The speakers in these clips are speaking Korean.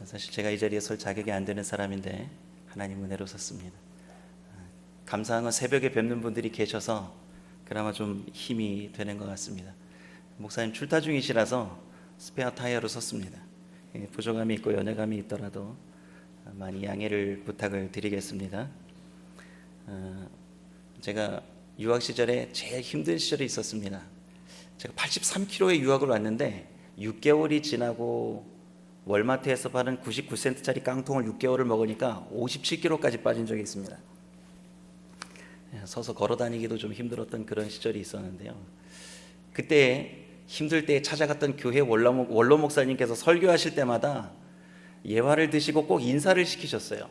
사실 제가 이 자리에 설 자격이 안 되는 사람인데 하나님 은혜로 섰습니다. 감사한 건 새벽에 뵙는 분들이 계셔서 그나마 좀 힘이 되는 것 같습니다. 목사님 출타 중이시라서 스페어 타이어로 섰습니다. 부족함이 있고 연약함이 있더라도 많이 양해를 부탁을 드리겠습니다. 제가 유학 시절에 제일 힘든 시절이 있었습니다. 제가 83kg의 유학을 왔는데 6개월이 지나고 월마트에서 파는 99센트짜리 깡통을 6개월을 먹으니까 57kg까지 빠진 적이 있습니다. 서서 걸어 다니기도 좀 힘들었던 그런 시절이 있었는데요. 그때 힘들 때 찾아갔던 교회 원로 목사님께서 설교하실 때마다 예화를 드시고 꼭 인사를 시키셨어요.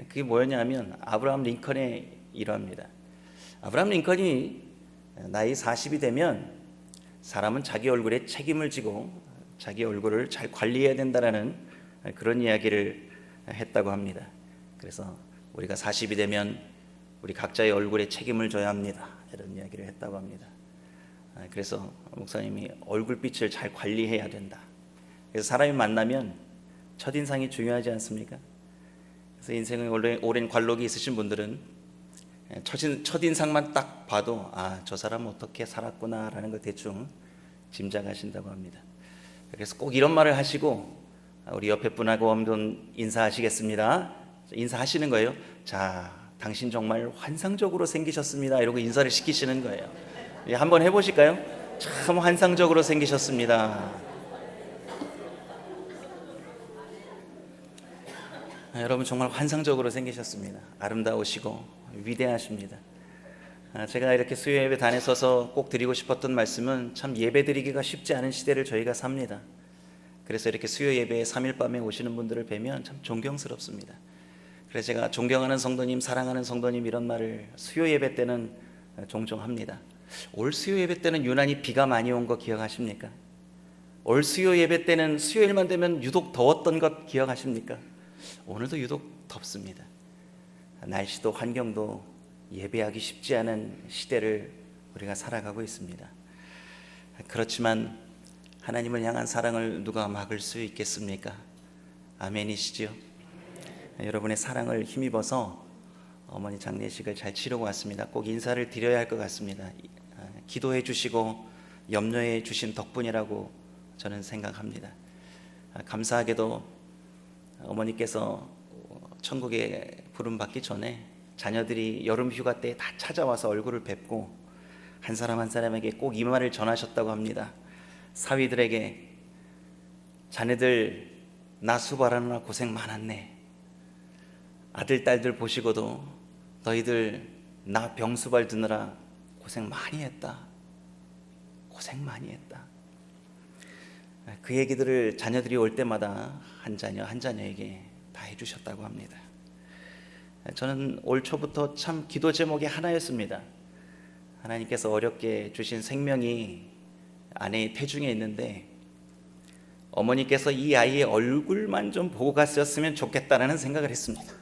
그게 뭐였냐면 아브라함 링컨의 일화입니다. 아브라함 링컨이 나이 40이 되면 사람은 자기 얼굴에 책임을 지고 자기 얼굴을 잘 관리해야 된다라는 그런 이야기를 했다고 합니다. 그래서 우리가 40이 되면 우리 각자의 얼굴에 책임을 져야 합니다. 이런 이야기를 했다고 합니다. 그래서 목사님이 얼굴빛을 잘 관리해야 된다. 그래서 사람이 만나면 첫인상이 중요하지 않습니까? 그래서 인생에 오랜 관록이 있으신 분들은 첫인상만 딱 봐도 저 사람은 어떻게 살았구나 라는 걸 대충 짐작하신다고 합니다. 그래서 꼭 이런 말을 하시고 우리 옆에 분하고 한번 인사하시겠습니다. 인사하시는 거예요. 자, 당신 정말 환상적으로 생기셨습니다. 이러고 인사를 시키시는 거예요. 한번 해보실까요? 참 환상적으로 생기셨습니다. 여러분 정말 환상적으로 생기셨습니다. 아름다우시고 위대하십니다. 제가 이렇게 수요 예배 단에 서서 꼭 드리고 싶었던 말씀은 참 예배 드리기가 쉽지 않은 시대를 저희가 삽니다. 그래서 이렇게 수요 예배에 3일 밤에 오시는 분들을 뵈면 참 존경스럽습니다. 그래서 제가 존경하는 성도님, 사랑하는 성도님 이런 말을 수요 예배 때는 종종 합니다. 올 수요 예배 때는 유난히 비가 많이 온 거 기억하십니까? 올 수요 예배 때는 수요일만 되면 유독 더웠던 것 기억하십니까? 오늘도 유독 덥습니다. 날씨도 환경도 예배하기 쉽지 않은 시대를 우리가 살아가고 있습니다. 그렇지만 하나님을 향한 사랑을 누가 막을 수 있겠습니까? 아멘이시죠? 여러분의 사랑을 힘입어서 어머니 장례식을 잘 치르고 왔습니다. 꼭 인사를 드려야 할 것 같습니다. 기도해 주시고 염려해 주신 덕분이라고 저는 생각합니다. 감사하게도 어머니께서 천국에 부름받기 전에 자녀들이 여름 휴가 때 다 찾아와서 얼굴을 뵙고 한 사람 한 사람에게 꼭 이 말을 전하셨다고 합니다. 사위들에게 자네들 나 수발하느라 고생 많았네. 아들 딸들 보시고도 너희들 나 병수발 드느라 고생 많이 했다. 고생 많이 했다. 그 얘기들을 자녀들이 올 때마다 한 자녀 한 자녀에게 다 해주셨다고 합니다. 저는 올 초부터 참 기도 제목이 하나였습니다. 하나님께서 어렵게 주신 생명이 아내의 태중에 있는데 어머니께서 이 아이의 얼굴만 좀 보고 갔었으면 좋겠다라는 생각을 했습니다.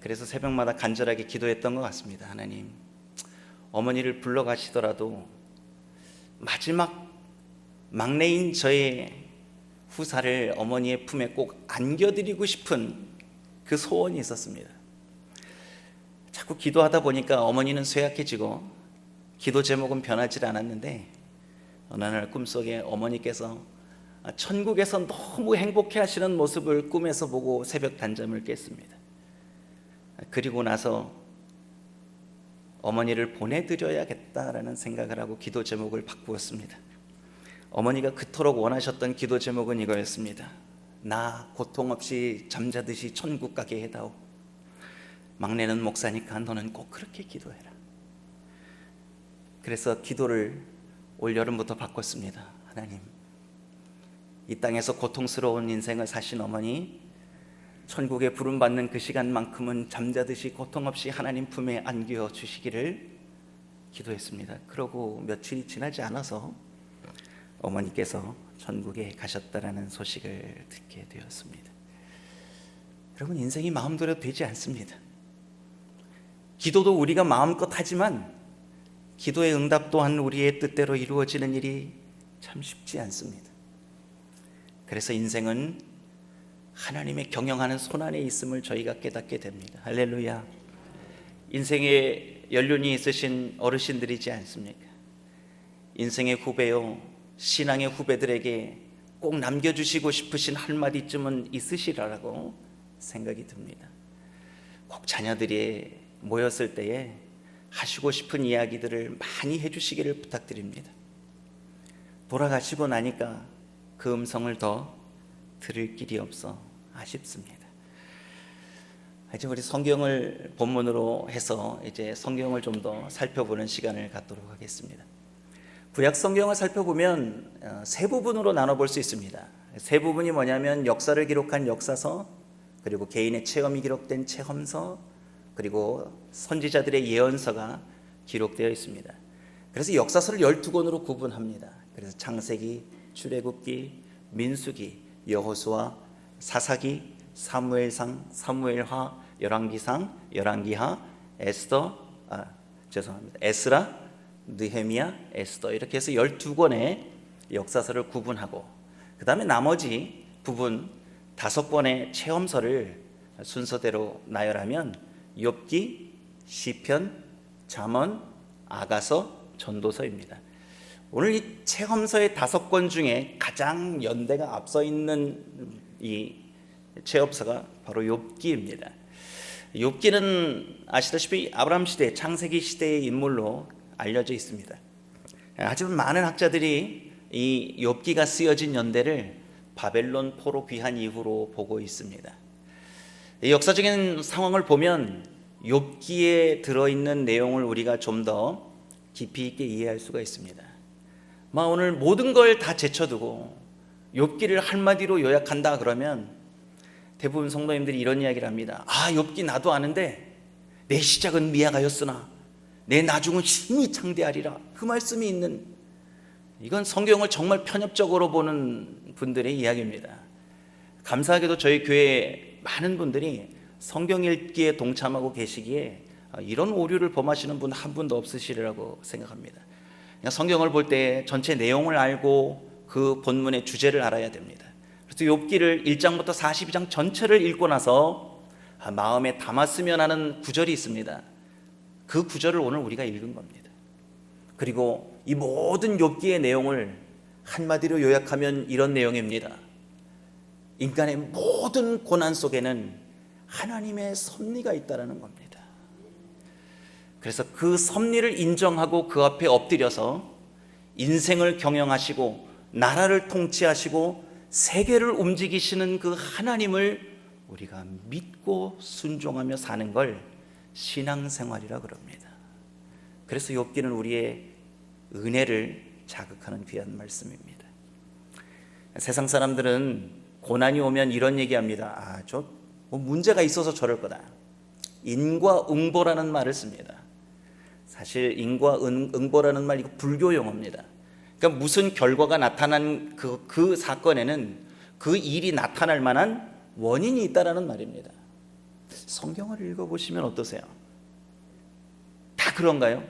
그래서 새벽마다 간절하게 기도했던 것 같습니다. 하나님, 어머니를 불러가시더라도 마지막 막내인 저의 후사를 어머니의 품에 꼭 안겨드리고 싶은 그 소원이 있었습니다. 자꾸 기도하다 보니까 어머니는 쇠약해지고 기도 제목은 변하지 않았는데 어느 날 꿈속에 어머니께서 천국에서 너무 행복해 하시는 모습을 꿈에서 보고 새벽 단잠을 깼습니다. 그리고 나서 어머니를 보내드려야겠다라는 생각을 하고 기도 제목을 바꾸었습니다. 어머니가 그토록 원하셨던 기도 제목은 이거였습니다. 나 고통 없이 잠자듯이 천국 가게 해다오. 막내는 목사니까 너는 꼭 그렇게 기도해라. 그래서 기도를 올 여름부터 바꿨습니다. 하나님, 이 땅에서 고통스러운 인생을 사신 어머니 천국에 부름받는 그 시간만큼은 잠자듯이 고통 없이 하나님 품에 안겨 주시기를 기도했습니다. 그러고 며칠이 지나지 않아서 어머니께서 천국에 가셨다라는 소식을 듣게 되었습니다. 여러분, 인생이 마음대로 되지 않습니다. 기도도 우리가 마음껏 하지만 기도의 응답 또한 우리의 뜻대로 이루어지는 일이 참 쉽지 않습니다. 그래서 인생은 하나님의 경영하는 손안에 있음을 저희가 깨닫게 됩니다. 할렐루야. 인생에 연륜이 있으신 어르신들이지 않습니까? 인생의 후배요, 신앙의 후배들에게 꼭 남겨주시고 싶으신 한마디쯤은 있으시라고 생각이 듭니다. 꼭 자녀들이 모였을 때에 하시고 싶은 이야기들을 많이 해주시기를 부탁드립니다. 돌아가시고 나니까 그 음성을 더 들을 길이 없어 아쉽습니다. 이제 우리 성경을 본문으로 해서 이제 성경을 좀 더 살펴보는 시간을 갖도록 하겠습니다. 구약 성경을 살펴보면 세 부분으로 나눠볼 수 있습니다. 세 부분이 뭐냐면 역사를 기록한 역사서, 그리고 개인의 체험이 기록된 체험서, 그리고 선지자들의 예언서가 기록되어 있습니다. 그래서 역사서를 12권으로 구분합니다. 그래서 창세기, 출애굽기, 민수기, 여호수아, 사사기, 사무엘상, 사무엘하, 열왕기상, 열왕기하, 에스라, 느헤미야, 에스더, 이렇게 해서 12권의 역사서를 구분하고, 그 다음에 나머지 부분 5권의 체험서를 순서대로 나열하면 욥기, 시편, 잠언, 아가서, 전도서입니다. 오늘 이 체험서의 5권 중에 가장 연대가 앞서 있는 이 체험서가 바로 욥기입니다. 욥기는 아시다시피 아브라함 시대, 창세기 시대의 인물로 알려져 있습니다. 하지만 많은 학자들이 이 욥기가 쓰여진 연대를 바벨론 포로 귀환 이후로 보고 있습니다. 이 역사적인 상황을 보면 욥기에 들어있는 내용을 우리가 좀 더 깊이 있게 이해할 수가 있습니다. 오늘 모든 걸 다 제쳐두고 욥기를 한마디로 요약한다 그러면 대부분 성도님들이 이런 이야기를 합니다. 욥기 나도 아는데 내 시작은 미약하였으나 내 나중은 힘이 창대하리라. 그 말씀이 있는, 이건 성경을 정말 편협적으로 보는 분들의 이야기입니다. 감사하게도 저희 교회에 많은 분들이 성경 읽기에 동참하고 계시기에 이런 오류를 범하시는 분 한 분도 없으시리라고 생각합니다. 그냥 성경을 볼 때 전체 내용을 알고 그 본문의 주제를 알아야 됩니다. 그래서 욥기를 1장부터 42장 전체를 읽고 나서 마음에 담았으면 하는 구절이 있습니다. 그 구절을 오늘 우리가 읽은 겁니다. 그리고 이 모든 욥기의 내용을 한마디로 요약하면 이런 내용입니다. 인간의 모든 고난 속에는 하나님의 섭리가 있다는 겁니다. 그래서 그 섭리를 인정하고 그 앞에 엎드려서 인생을 경영하시고 나라를 통치하시고 세계를 움직이시는 그 하나님을 우리가 믿고 순종하며 사는 걸 신앙생활이라 그럽니다. 그래서 욥기는 우리의 은혜를 자극하는 귀한 말씀입니다. 세상 사람들은 고난이 오면 이런 얘기합니다. 뭐 문제가 있어서 저럴 거다. 인과응보라는 말을 씁니다. 사실 인과응보라는 말, 이거 불교 용어입니다. 그러니까 무슨 결과가 나타난 그 사건에는 그 일이 나타날 만한 원인이 있다라는 말입니다. 성경을 읽어보시면 어떠세요? 다 그런가요?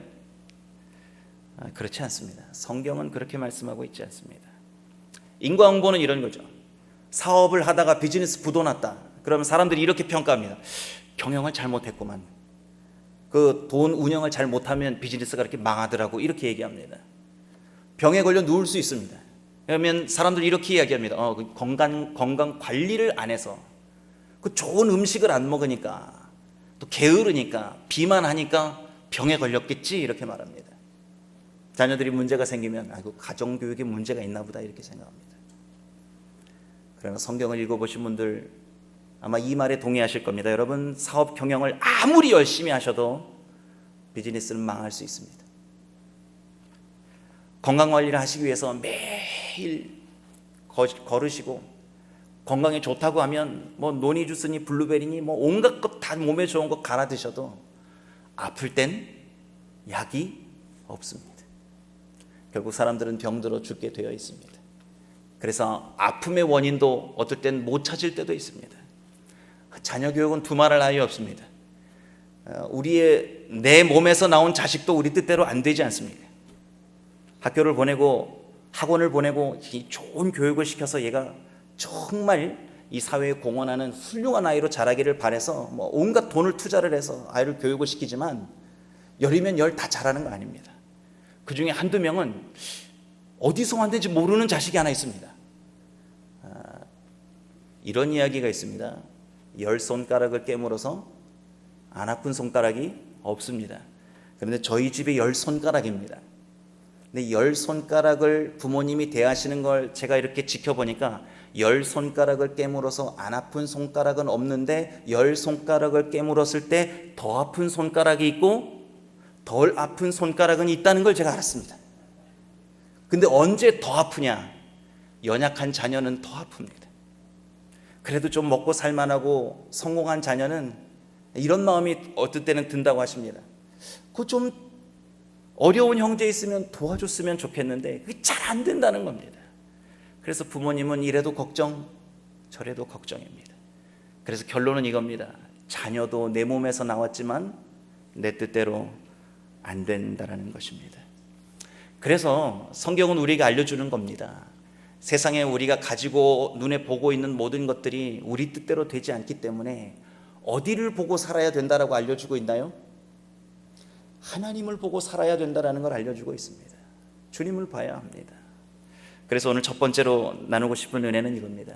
그렇지 않습니다. 성경은 그렇게 말씀하고 있지 않습니다. 인과응보는 이런 거죠. 사업을 하다가 비즈니스 부도 났다. 그러면 사람들이 이렇게 평가합니다. 경영을 잘못했구만. 그 돈 운영을 잘 못하면 비즈니스가 이렇게 망하더라고. 이렇게 얘기합니다. 병에 걸려 누울 수 있습니다. 그러면 사람들이 이렇게 이야기합니다. 건강 관리를 안 해서, 그 좋은 음식을 안 먹으니까, 또 게으르니까, 비만하니까 병에 걸렸겠지, 이렇게 말합니다. 자녀들이 문제가 생기면 가정교육에 문제가 있나 보다, 이렇게 생각합니다. 그러나 성경을 읽어보신 분들 아마 이 말에 동의하실 겁니다. 여러분, 사업 경영을 아무리 열심히 하셔도 비즈니스는 망할 수 있습니다. 건강관리를 하시기 위해서 매일 걸으시고, 건강에 좋다고 하면 뭐 노니 주스니 블루베리니 뭐 온갖 것 다 몸에 좋은 거 갈아 드셔도 아플 땐 약이 없습니다. 결국 사람들은 병들어 죽게 되어 있습니다. 그래서 아픔의 원인도 어떨 땐 못 찾을 때도 있습니다. 자녀 교육은 두말할 나위 없습니다. 내 몸에서 나온 자식도 우리 뜻대로 안 되지 않습니까? 학교를 보내고 학원을 보내고 좋은 교육을 시켜서 얘가 정말 이 사회에 공헌하는 훌륭한 아이로 자라기를 바라서 뭐 온갖 돈을 투자를 해서 아이를 교육을 시키지만 열이면 열 다 잘하는 거 아닙니다. 그 중에 한두 명은 어디서 왔는지 모르는 자식이 하나 있습니다. 이런 이야기가 있습니다. 10손가락을 깨물어서 안 아픈 손가락이 없습니다. 그런데 저희 집에 10손가락입니다. 근데 10손가락을 부모님이 대하시는 걸 제가 이렇게 지켜보니까 10손가락을 깨물어서 안 아픈 손가락은 없는데 10손가락을 깨물었을 때 더 아픈 손가락이 있고 덜 아픈 손가락은 있다는 걸 제가 알았습니다. 근데 언제 더 아프냐? 연약한 자녀는 더 아픕니다. 그래도 좀 먹고 살만하고 성공한 자녀는 이런 마음이 어떨 때는 든다고 하십니다. 그 좀 어려운 형제 있으면 도와줬으면 좋겠는데 그게 잘 안 된다는 겁니다. 그래서 부모님은 이래도 걱정 저래도 걱정입니다. 그래서 결론은 이겁니다. 자녀도 내 몸에서 나왔지만 내 뜻대로 안 된다는 것입니다. 그래서 성경은 우리에게 알려주는 겁니다. 세상에 우리가 가지고 눈에 보고 있는 모든 것들이 우리 뜻대로 되지 않기 때문에 어디를 보고 살아야 된다라고 알려주고 있나요? 하나님을 보고 살아야 된다라는 걸 알려주고 있습니다. 주님을 봐야 합니다. 그래서 오늘 첫 번째로 나누고 싶은 은혜는 이겁니다.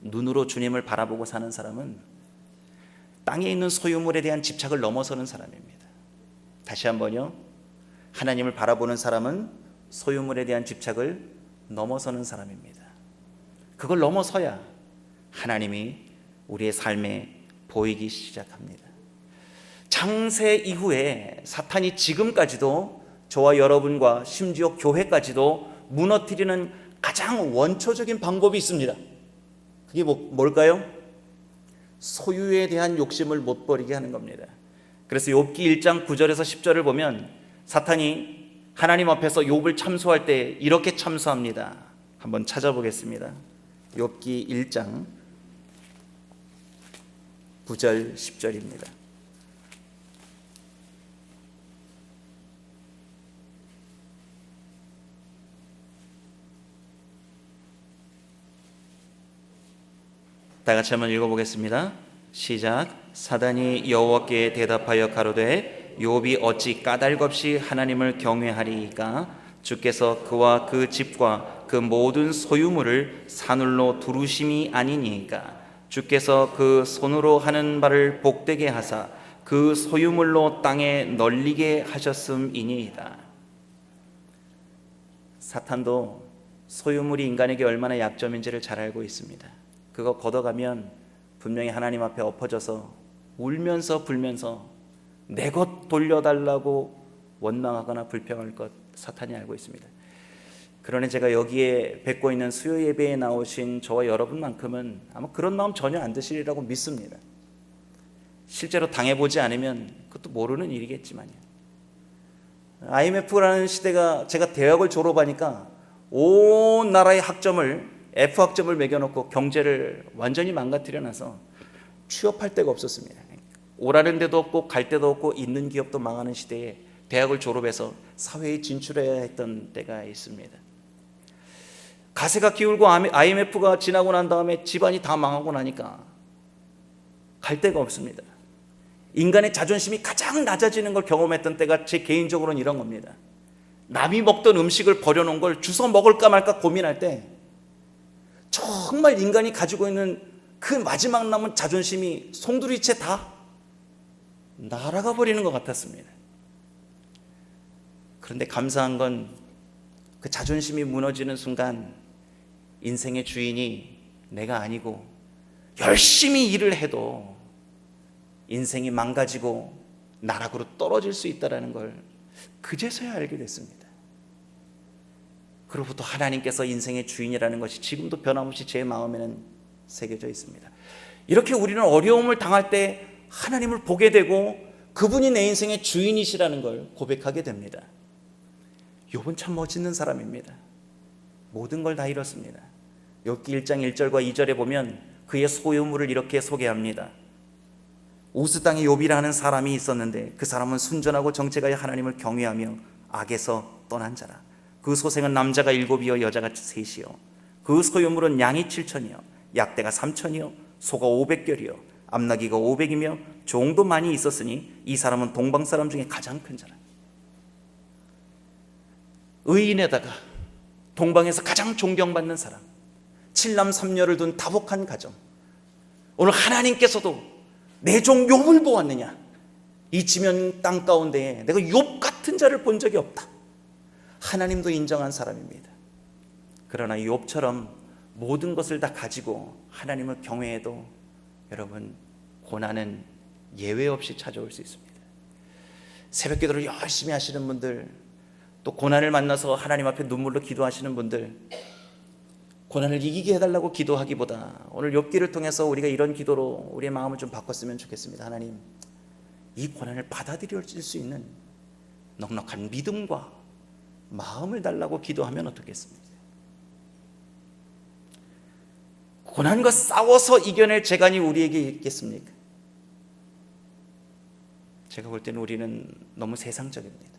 눈으로 주님을 바라보고 사는 사람은 땅에 있는 소유물에 대한 집착을 넘어서는 사람입니다. 다시 한번요. 하나님을 바라보는 사람은 소유물에 대한 집착을 넘어서는 사람입니다. 그걸 넘어서야 하나님이 우리의 삶에 보이기 시작합니다. 창세 이후에 사탄이 지금까지도 저와 여러분과 심지어 교회까지도 무너뜨리는 가장 원초적인 방법이 있습니다. 그게 뭘까요? 소유에 대한 욕심을 못 버리게 하는 겁니다. 그래서 욥기 1장 9절에서 10절을 보면 사탄이 하나님 앞에서 욥을 참소할 때 이렇게 참소합니다. 한번 찾아보겠습니다. 욥기 1장 9절 10절입니다. 다 같이 한번 읽어보겠습니다. 시작. 사단이 여호와께 대답하여 가로되 욥이 어찌 까닭없이 하나님을 경외하리이까? 주께서 그와 그 집과 그 모든 소유물을 산울로 두루심이 아니니이까? 주께서 그 손으로 하는 바를 복되게 하사 그 소유물로 땅에 널리게 하셨음이니이다. 사탄도 소유물이 인간에게 얼마나 약점인지를 잘 알고 있습니다. 그거 걷어가면 분명히 하나님 앞에 엎어져서 울면서 불면서 내 것 돌려달라고 원망하거나 불평할 것 사탄이 알고 있습니다. 그러나 제가 여기에 뵙고 있는 수요 예배에 나오신 저와 여러분만큼은 아마 그런 마음 전혀 안 드시리라고 믿습니다. 실제로 당해보지 않으면 그것도 모르는 일이겠지만요. IMF라는 시대가 제가 대학을 졸업하니까 온 나라의 학점을 F학점을 매겨놓고 경제를 완전히 망가뜨려놔서 취업할 데가 없었습니다. 오라는 데도 없고 갈 데도 없고 있는 기업도 망하는 시대에 대학을 졸업해서 사회에 진출해야 했던 때가 있습니다. 가세가 기울고 IMF가 지나고 난 다음에 집안이 다 망하고 나니까 갈 데가 없습니다. 인간의 자존심이 가장 낮아지는 걸 경험했던 때가 제 개인적으로는 이런 겁니다. 남이 먹던 음식을 버려놓은 걸 주워 먹을까 말까 고민할 때 정말 인간이 가지고 있는 그 마지막 남은 자존심이 송두리째 다 날아가 버리는 것 같았습니다. 그런데 감사한 건 그 자존심이 무너지는 순간 인생의 주인이 내가 아니고 열심히 일을 해도 인생이 망가지고 나락으로 떨어질 수 있다는 걸 그제서야 알게 됐습니다. 그로부터 하나님께서 인생의 주인이라는 것이 지금도 변함없이 제 마음에는 새겨져 있습니다. 이렇게 우리는 어려움을 당할 때 하나님을 보게 되고 그분이 내 인생의 주인이시라는 걸 고백하게 됩니다. 욥은 참 멋있는 사람입니다. 모든 걸 다 잃었습니다. 욥기 1장 1절과 2절에 보면 그의 소유물을 이렇게 소개합니다. 우스 땅에 욥이라는 사람이 있었는데 그 사람은 순전하고 정체가여 하나님을 경외하며 악에서 떠난 자라. 그 소생은 남자가 7이요 여자가 3이요 그 소유물은 양이 7천이요 약대가 3천이요 소가 500결이요 암나귀가 500이며 종도 많이 있었으니 이 사람은 동방 사람 중에 가장 큰 자라. 의인에다가 동방에서 가장 존경받는 사람, 7남 3녀를 둔 다복한 가정. 오늘 하나님께서도 내 종 욥을 보았느냐? 이 지면 땅 가운데에 내가 욥 같은 자를 본 적이 없다. 하나님도 인정한 사람입니다. 그러나 욥처럼 모든 것을 다 가지고 하나님을 경외해도 여러분 고난은 예외 없이 찾아올 수 있습니다. 새벽 기도를 열심히 하시는 분들, 또 고난을 만나서 하나님 앞에 눈물로 기도하시는 분들, 고난을 이기게 해달라고 기도하기보다 오늘 욥기를 통해서 우리가 이런 기도로 우리의 마음을 좀 바꿨으면 좋겠습니다. 하나님, 이 고난을 받아들일 수 있는 넉넉한 믿음과 마음을 달라고 기도하면 어떻겠습니까? 고난과 싸워서 이겨낼 재간이 우리에게 있겠습니까? 제가 볼 때는 우리는 너무 세상적입니다.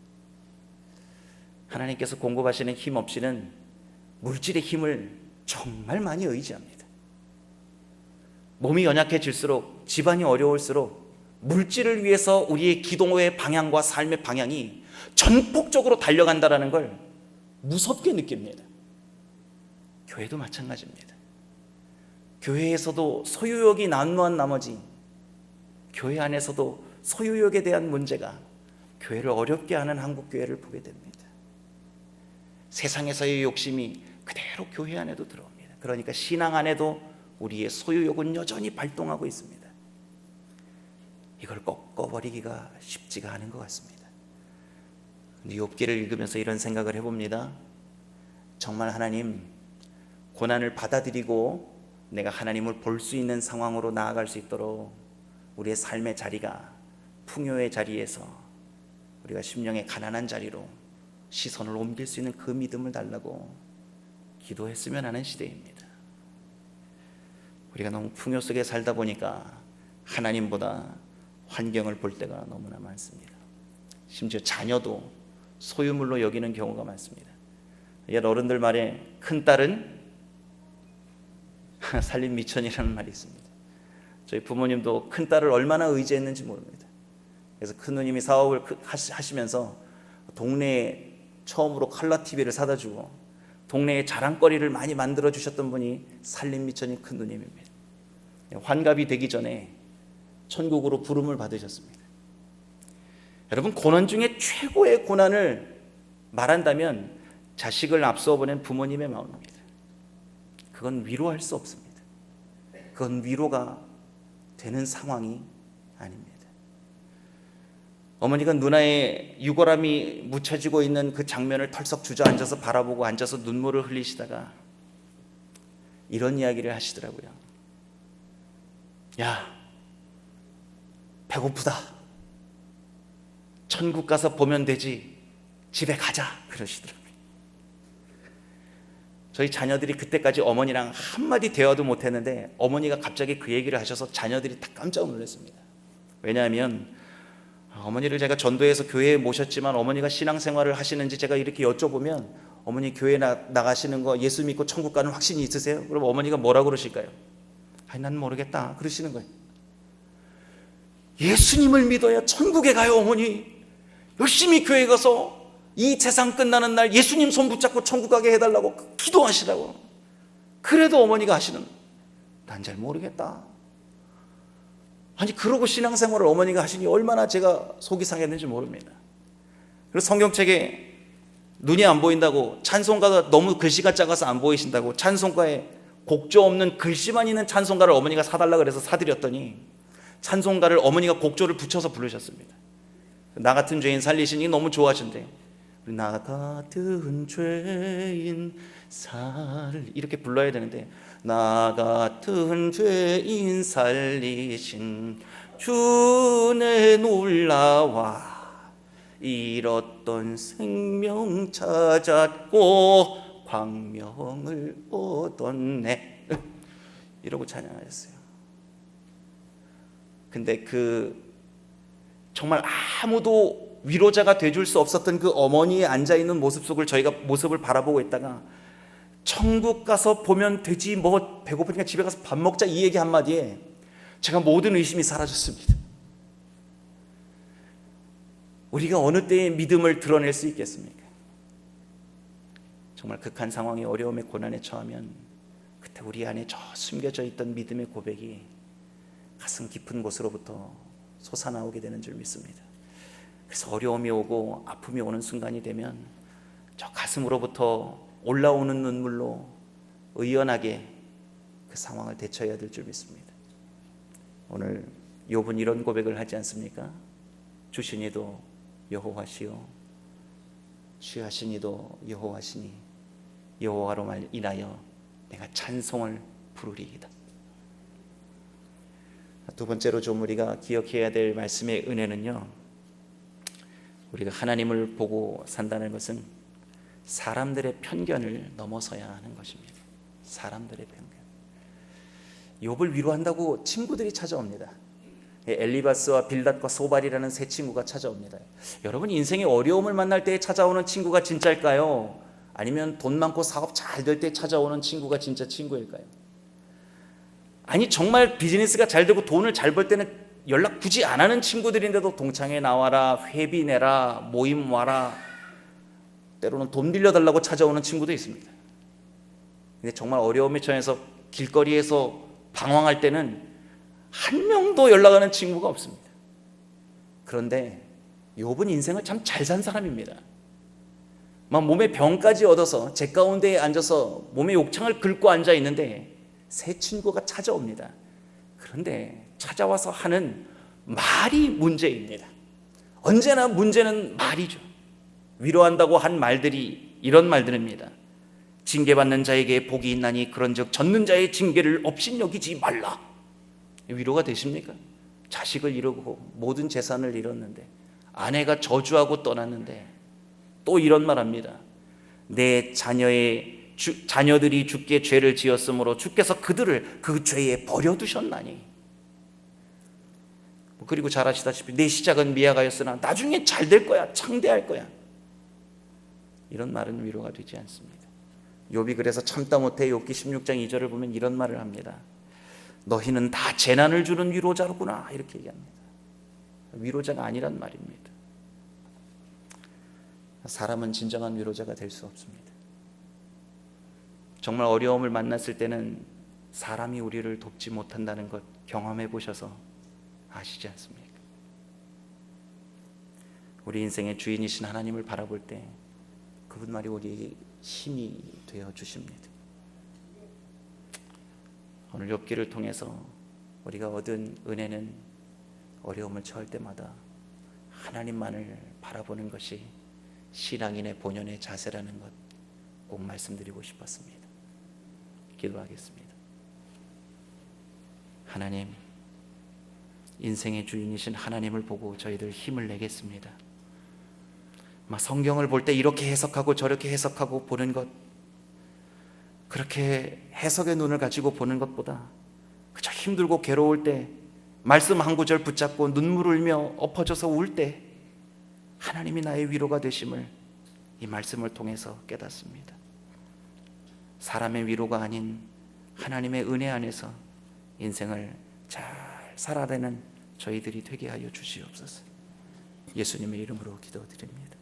하나님께서 공급하시는 힘 없이는 물질의 힘을 정말 많이 의지합니다. 몸이 연약해질수록, 집안이 어려울수록 물질을 위해서 우리의 기도의 방향과 삶의 방향이 전폭적으로 달려간다는 걸 무섭게 느낍니다. 교회도 마찬가지입니다. 교회에서도 소유욕이 난무한 나머지 교회 안에서도 소유욕에 대한 문제가 교회를 어렵게 하는 한국교회를 보게 됩니다. 세상에서의 욕심이 그대로 교회 안에도 들어옵니다. 그러니까 신앙 안에도 우리의 소유욕은 여전히 발동하고 있습니다. 이걸 꺾어버리기가 쉽지가 않은 것 같습니다. 욥기를 읽으면서 이런 생각을 해봅니다. 정말 하나님, 고난을 받아들이고 내가 하나님을 볼 수 있는 상황으로 나아갈 수 있도록 우리의 삶의 자리가 풍요의 자리에서 우리가 심령의 가난한 자리로 시선을 옮길 수 있는 그 믿음을 달라고 기도했으면 하는 시대입니다. 우리가 너무 풍요 속에 살다 보니까 하나님보다 환경을 볼 때가 너무나 많습니다. 심지어 자녀도 소유물로 여기는 경우가 많습니다. 옛 어른들 말에 큰딸은 살림 미천이라는 말이 있습니다. 저희 부모님도 큰딸을 얼마나 의지했는지 모릅니다. 그래서 큰누님이 사업을 하시면서 동네에 처음으로 컬러 TV를 사다 주고 동네에 자랑거리를 많이 만들어 주셨던 분이 살림 미천인 큰누님입니다. 환갑이 되기 전에 천국으로 부름을 받으셨습니다. 여러분, 고난 중에 최고의 고난을 말한다면 자식을 앞서 보낸 부모님의 마음입니다. 그건 위로할 수 없습니다. 그건 위로가 되는 상황이 아닙니다. 어머니가 누나의 유골함이 묻혀지고 있는 그 장면을 털썩 주저앉아서 바라보고 앉아서 눈물을 흘리시다가 이런 이야기를 하시더라고요. 야, 배고프다. 천국 가서 보면 되지. 집에 가자. 그러시더라고요. 저희 자녀들이 그때까지 어머니랑 한마디 대화도 못했는데 어머니가 갑자기 그 얘기를 하셔서 자녀들이 다 깜짝 놀랐습니다. 왜냐하면 어머니를 제가 전도해서 교회에 모셨지만 어머니가 신앙생활을 하시는지 제가 이렇게 여쭤보면 어머니 교회 나가시는 거 예수 믿고 천국 가는 확신이 있으세요? 그럼 어머니가 뭐라고 그러실까요? 아니, 난 모르겠다 그러시는 거예요. 예수님을 믿어야 천국에 가요. 어머니 열심히 교회 가서 이 세상 끝나는 날 예수님 손 붙잡고 천국 가게 해달라고 기도하시라고. 그래도 어머니가 하시는, 난 잘 모르겠다. 아니, 그러고 신앙생활을 어머니가 하시니 얼마나 제가 속이 상했는지 모릅니다. 그래서 성경책에 눈이 안 보인다고, 찬송가가 너무 글씨가 작아서 안 보이신다고 찬송가에 곡조 없는 글씨만 있는 찬송가를 어머니가 사달라 그래서 사드렸더니 찬송가를 어머니가 곡조를 붙여서 부르셨습니다. 나 같은 죄인 살리시니 너무 좋아하신대. 나 같은 죄인 이렇게 불러야 되는데, 나 같은 죄인 살리신 주내 놀라와 잃었던 생명 찾았고 광명을 얻었네. 이러고 찬양하셨어요. 근데 정말 아무도 위로자가 돼줄 수 없었던 그 어머니의 앉아있는 모습 속을 저희가 모습을 바라보고 있다가 천국 가서 보면 되지 뭐 배고프니까 집에 가서 밥 먹자 이 얘기 한마디에 제가 모든 의심이 사라졌습니다. 우리가 어느 때에 믿음을 드러낼 수 있겠습니까? 정말 극한 상황에 어려움에 고난에 처하면 그때 우리 안에 저 숨겨져 있던 믿음의 고백이 가슴 깊은 곳으로부터 솟아나오게 되는 줄 믿습니다. 그래서 어려움이 오고 아픔이 오는 순간이 되면 저 가슴으로부터 올라오는 눈물로 의연하게 그 상황을 대처해야 될 줄 믿습니다. 오늘 욥은 이런 고백을 하지 않습니까? 주신 이도 여호와시요 취하신 이도 여호와시니 여호와로 인하여 내가 찬송을 부르리이다. 두 번째로 좀 우리가 기억해야 될 말씀의 은혜는요, 우리가 하나님을 보고 산다는 것은 사람들의 편견을 넘어서야 하는 것입니다. 사람들의 편견. 욥을 위로한다고 친구들이 찾아옵니다. 엘리바스와 빌닷과 소발이라는 세 친구가 찾아옵니다. 여러분, 인생의 어려움을 만날 때 찾아오는 친구가 진짜일까요? 아니면 돈 많고 사업 잘 될 때 찾아오는 친구가 진짜 친구일까요? 아니, 정말 비즈니스가 잘 되고 돈을 잘 벌 때는 연락 굳이 안 하는 친구들인데도 동창회 나와라, 회비 내라, 모임 와라, 때로는 돈 빌려달라고 찾아오는 친구도 있습니다. 근데 정말 어려움에 처해서 길거리에서 방황할 때는 한 명도 연락하는 친구가 없습니다. 그런데 욥은 인생을 참 잘 산 사람입니다. 막 몸에 병까지 얻어서 제 가운데에 앉아서 몸에 욕창을 긁고 앉아 있는데 새 친구가 찾아옵니다. 그런데 찾아와서 하는 말이 문제입니다. 언제나 문제는 말이죠. 위로한다고 한 말들이 이런 말들입니다. 징계받는 자에게 복이 있나니 그런즉 젖는 자의 징계를 업신여기지 말라. 위로가 되십니까? 자식을 잃고 모든 재산을 잃었는데, 아내가 저주하고 떠났는데 또 이런 말합니다. 내 자녀들이 주께 죄를 지었으므로 주께서 그들을 그 죄에 버려두셨나니. 그리고 잘 아시다시피 내 시작은 미약하였으나 나중에 잘 될 거야, 창대할 거야. 이런 말은 위로가 되지 않습니다. 욥이 그래서 참다 못해 욥기 16장 2절을 보면 이런 말을 합니다. 너희는 다 재난을 주는 위로자로구나, 이렇게 얘기합니다. 위로자가 아니란 말입니다. 사람은 진정한 위로자가 될 수 없습니다. 정말 어려움을 만났을 때는 사람이 우리를 돕지 못한다는 것 경험해 보셔서 아시지 않습니까? 우리 인생의 주인이신 하나님을 바라볼 때 그분 말이 우리에게 힘이 되어 주십니다. 오늘 욥기를 통해서 우리가 얻은 은혜는 어려움을 처할 때마다 하나님만을 바라보는 것이 신앙인의 본연의 자세라는 것 꼭 말씀드리고 싶었습니다. 기도하겠습니다. 하나님, 인생의 주인이신 하나님을 보고 저희들 힘을 내겠습니다. 성경을 볼 때 이렇게 해석하고 저렇게 해석하고 보는 것, 그렇게 해석의 눈을 가지고 보는 것보다 그저 힘들고 괴로울 때 말씀 한 구절 붙잡고 눈물을 흘며 엎어져서 울 때 하나님이 나의 위로가 되심을 이 말씀을 통해서 깨닫습니다. 사람의 위로가 아닌 하나님의 은혜 안에서 인생을 잘 살아내는 저희들이 되게 하여 주시옵소서. 예수님의 이름으로 기도드립니다.